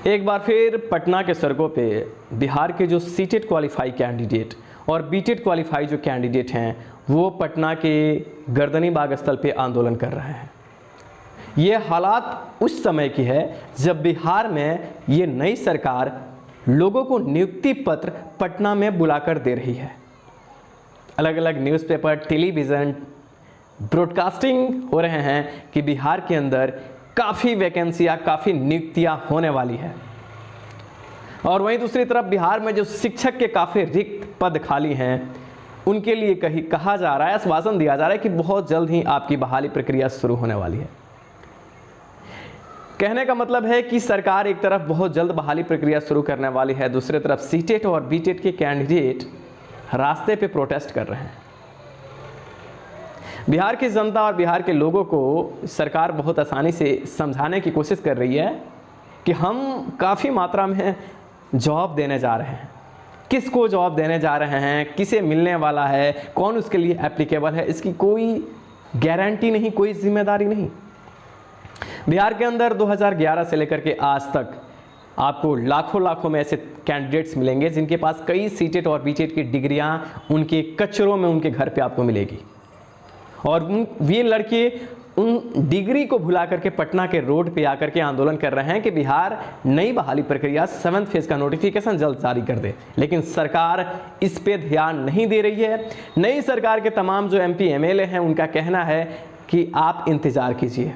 एक बार फिर पटना के सड़कों पे बिहार के जो सीटेट क्वालिफाई कैंडिडेट और बीटेट क्वालिफाई जो कैंडिडेट हैं वो पटना के गर्दनी बाग स्थल पे आंदोलन कर रहे हैं। ये हालात उस समय की है जब बिहार में ये नई सरकार लोगों को नियुक्ति पत्र पटना में बुलाकर दे रही है। अलग अलग न्यूज़पेपर, टेलीविज़न, ब्रॉडकास्टिंग हो रहे हैं कि बिहार के अंदर काफ़ी वैकेंसियाँ, काफ़ी नियुक्तियाँ होने वाली है। और वहीं दूसरी तरफ बिहार में जो शिक्षक के काफ़ी रिक्त पद खाली हैं उनके लिए कहा जा रहा है, आश्वासन दिया जा रहा है कि बहुत जल्द ही आपकी बहाली प्रक्रिया शुरू होने वाली है। कहने का मतलब है कि सरकार एक तरफ बहुत जल्द बहाली प्रक्रिया शुरू करने वाली है, दूसरी तरफ सीटेट और बीटेट के कैंडिडेट रास्ते पे प्रोटेस्ट कर रहे हैं। बिहार की जनता और बिहार के लोगों को सरकार बहुत आसानी से समझाने की कोशिश कर रही है कि हम काफ़ी मात्रा में जॉब देने जा रहे हैं। किसको जॉब देने जा रहे हैं, किसे मिलने वाला है, कौन उसके लिए एप्लीकेबल है, इसकी कोई गारंटी नहीं, कोई जिम्मेदारी नहीं। बिहार के अंदर 2011 से लेकर के आज तक आपको लाखों में ऐसे कैंडिडेट्स मिलेंगे जिनके पास कई सीटेट और बीटेट की डिग्रियां उनके कचरों में उनके घर पे आपको मिलेगी। और ये लड़के उन डिग्री को भुला करके पटना के रोड पे आकर के आंदोलन कर रहे हैं कि बिहार नई बहाली प्रक्रिया 7th फेज का नोटिफिकेशन जल्द जारी कर दे, लेकिन सरकार इस पे ध्यान नहीं दे रही है। नई सरकार के तमाम जो MP MLA हैं उनका कहना है कि आप इंतजार कीजिए।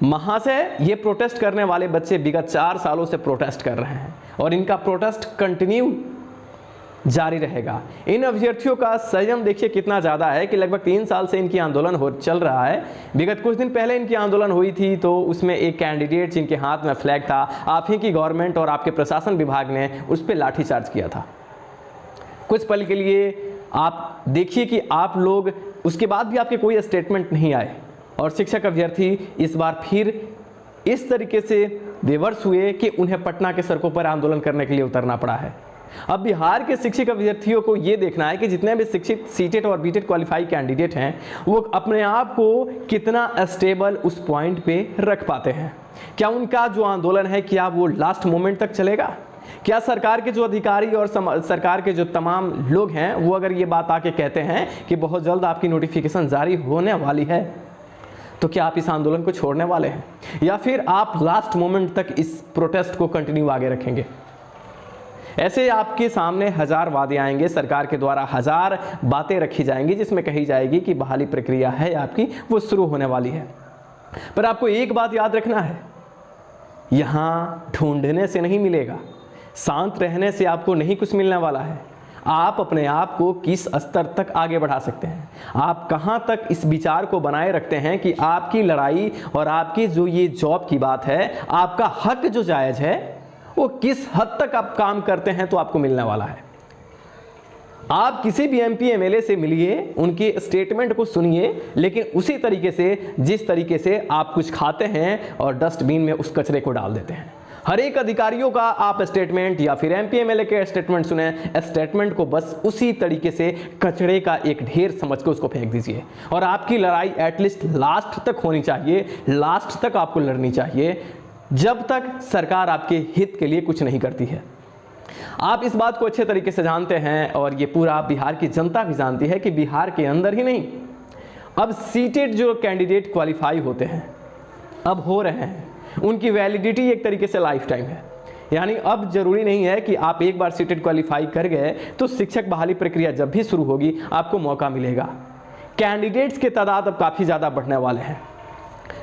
महाशय, ये प्रोटेस्ट करने वाले बच्चे विगत 4 सालों से प्रोटेस्ट कर रहे हैं और इनका प्रोटेस्ट कंटिन्यू जारी रहेगा। इन अभ्यर्थियों का संयम देखिए कितना ज़्यादा है कि लगभग 3 साल से इनकी आंदोलन चल रहा है। विगत कुछ दिन पहले इनकी आंदोलन हुई थी तो उसमें एक कैंडिडेट जिनके हाथ में फ्लैग था, आप ही की गवर्नमेंट और आपके प्रशासन विभाग ने उस पर लाठीचार्ज किया था। कुछ पल के लिए आप देखिए कि आप लोग, उसके बाद भी आपके कोई स्टेटमेंट नहीं आए और शिक्षक अभ्यर्थी इस बार फिर इस तरीके से विवश हुए कि उन्हें पटना के सड़कों पर आंदोलन करने के लिए उतरना पड़ा है। अब बिहार के शिक्षक अभ्यर्थियों को ये देखना है कि जितने भी शिक्षित सीटेट और बीटेट क्वालिफाई कैंडिडेट हैं वो अपने आप को कितना स्टेबल उस पॉइंट पे रख पाते हैं। क्या उनका जो आंदोलन है क्या वो लास्ट मोमेंट तक चलेगा? क्या सरकार के जो अधिकारी और सरकार के जो तमाम लोग हैं वो अगर ये बात आके कहते हैं कि बहुत जल्द आपकी नोटिफिकेशन जारी होने वाली है तो क्या आप इस आंदोलन को छोड़ने वाले हैं या फिर आप लास्ट मोमेंट तक इस प्रोटेस्ट को कंटिन्यू आगे रखेंगे? ऐसे आपके सामने 1000 वादे आएंगे, सरकार के द्वारा 1000 बातें रखी जाएंगी जिसमें कही जाएगी कि बहाली प्रक्रिया है आपकी वो शुरू होने वाली है। पर आपको एक बात याद रखना है, यहाँ ढूंढने से नहीं मिलेगा, शांत रहने से आपको नहीं कुछ मिलने वाला है। आप अपने आप को किस स्तर तक आगे बढ़ा सकते हैं, आप कहां तक इस विचार को बनाए रखते हैं कि आपकी लड़ाई और आपकी जो ये जॉब की बात है, आपका हक जो जायज़ है वो किस हद तक आप काम करते हैं तो आपको मिलने वाला है। आप किसी भी MP MLA से मिलिए, उनके स्टेटमेंट को सुनिए, लेकिन उसी तरीके से जिस तरीके से आप कुछ खाते हैं और डस्टबिन में उस कचरे को डाल देते हैं। हर एक अधिकारियों का आप स्टेटमेंट या फिर MP MLA के स्टेटमेंट सुने, स्टेटमेंट को बस उसी तरीके से कचरे का एक ढेर समझ के उसको फेंक दीजिए। और आपकी लड़ाई एटलीस्ट लास्ट तक होनी चाहिए, लास्ट तक आपको लड़नी चाहिए, जब तक सरकार आपके हित के लिए कुछ नहीं करती है। आप इस बात को अच्छे तरीके से जानते हैं और ये पूरा बिहार की जनता भी जानती है कि बिहार के अंदर ही नहीं, अब सीटेट जो कैंडिडेट क्वालिफाई होते हैं, अब हो रहे हैं, उनकी वैलिडिटी एक तरीके से लाइफ टाइम है। यानी अब जरूरी नहीं है कि आप एक बार सीटेट क्वालिफाई कर गए तो शिक्षक बहाली प्रक्रिया जब भी शुरू होगी आपको मौका मिलेगा। कैंडिडेट्स के तादाद अब काफ़ी ज़्यादा बढ़ने वाले हैं।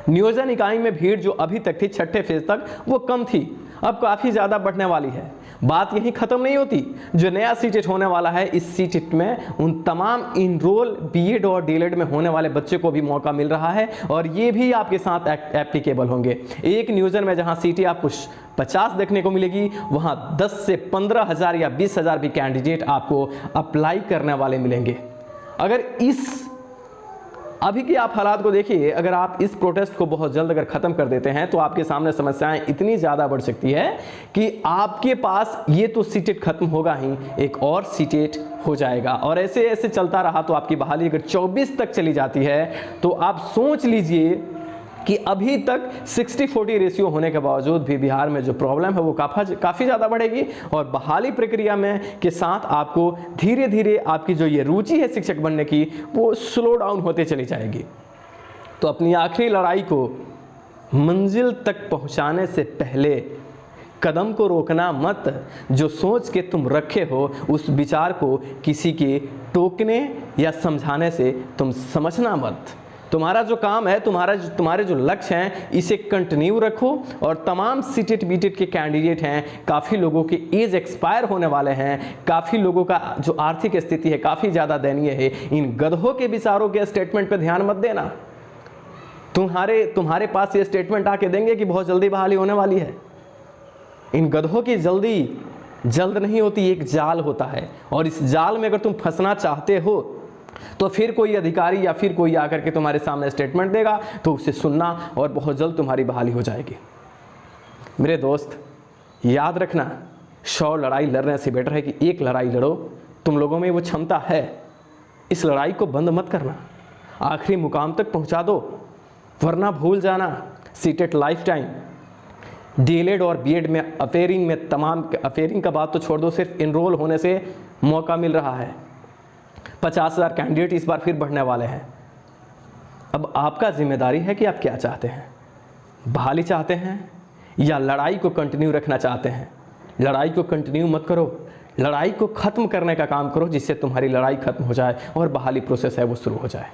नियोजन इकाई में भीड़ जो अभी तक थी 6ठे फेज तक वो कम थी, अब काफ़ी ज़्यादा बढ़ने वाली है। बात यहीं ख़त्म नहीं होती, जो नया सीटेट होने वाला है इस सीटेट में उन तमाम इनरोल BEd और DLEd में होने वाले बच्चे को भी मौका मिल रहा है और ये भी आपके साथ एप्लीकेबल होंगे। एक नियोजन में जहां सीटें आपको 50 देखने को मिलेगी वहां 10 से 15,000 या 20,000 भी कैंडिडेट आपको अप्लाई करने वाले मिलेंगे। अगर इस अभी के आप हालात को देखिए, अगर आप इस प्रोटेस्ट को बहुत जल्द अगर ख़त्म कर देते हैं तो आपके सामने समस्याएं इतनी ज़्यादा बढ़ सकती है कि आपके पास ये तो सीटेट खत्म होगा ही, एक और सीटेट हो जाएगा। और ऐसे ऐसे चलता रहा तो आपकी बहाली अगर 24 तक चली जाती है तो आप सोच लीजिए कि अभी तक 60-40 रेशियो होने के बावजूद भी बिहार में जो प्रॉब्लम है वो काफ़ी ज़्यादा बढ़ेगी और बहाली प्रक्रिया में के साथ आपको धीरे धीरे आपकी जो ये रुचि है शिक्षक बनने की वो स्लो डाउन होते चली जाएगी। तो अपनी आखिरी लड़ाई को मंजिल तक पहुंचाने से पहले कदम को रोकना मत। जो सोच के तुम रखे हो उस विचार को किसी के टोकने या समझाने से तुम समझना मत। तुम्हारा जो काम है, तुम्हारे जो लक्ष्य हैं, इसे कंटिन्यू रखो। और तमाम सीटेट बीटेट के कैंडिडेट हैं, काफ़ी लोगों के एज एक्सपायर होने वाले हैं, काफ़ी लोगों का जो आर्थिक स्थिति है काफ़ी ज़्यादा दयनीय है। इन गधों के विचारों के स्टेटमेंट पे ध्यान मत देना। तुम्हारे पास ये स्टेटमेंट आके देंगे कि बहुत जल्दी बहाली होने वाली है। इन गधों की जल्द नहीं होती, एक जाल होता है और इस जाल में अगर तुम फंसना चाहते हो तो फिर कोई अधिकारी या फिर कोई आकर के तुम्हारे सामने स्टेटमेंट देगा तो उसे सुनना और बहुत जल्द तुम्हारी बहाली हो जाएगी। मेरे दोस्त, याद रखना, 100 लड़ाई लड़ने से बेटर है कि एक लड़ाई लड़ो। तुम लोगों में वो क्षमता है, इस लड़ाई को बंद मत करना, आखिरी मुकाम तक पहुंचा दो, वरना भूल जाना सीटेट लाइफ टाइम। डीएलएड और बीएड में अफेयरिंग में अफेयरिंग का बात तो छोड़ दो, सिर्फ इनरोल होने से मौका मिल रहा है। 50,000 कैंडिडेट इस बार फिर बढ़ने वाले हैं। अब आपका जिम्मेदारी है कि आप क्या चाहते हैं, बहाली चाहते हैं या लड़ाई को कंटिन्यू रखना चाहते हैं। लड़ाई को कंटिन्यू मत करो, लड़ाई को ख़त्म करने का काम करो, जिससे तुम्हारी लड़ाई खत्म हो जाए और बहाली प्रोसेस है वो शुरू हो जाए।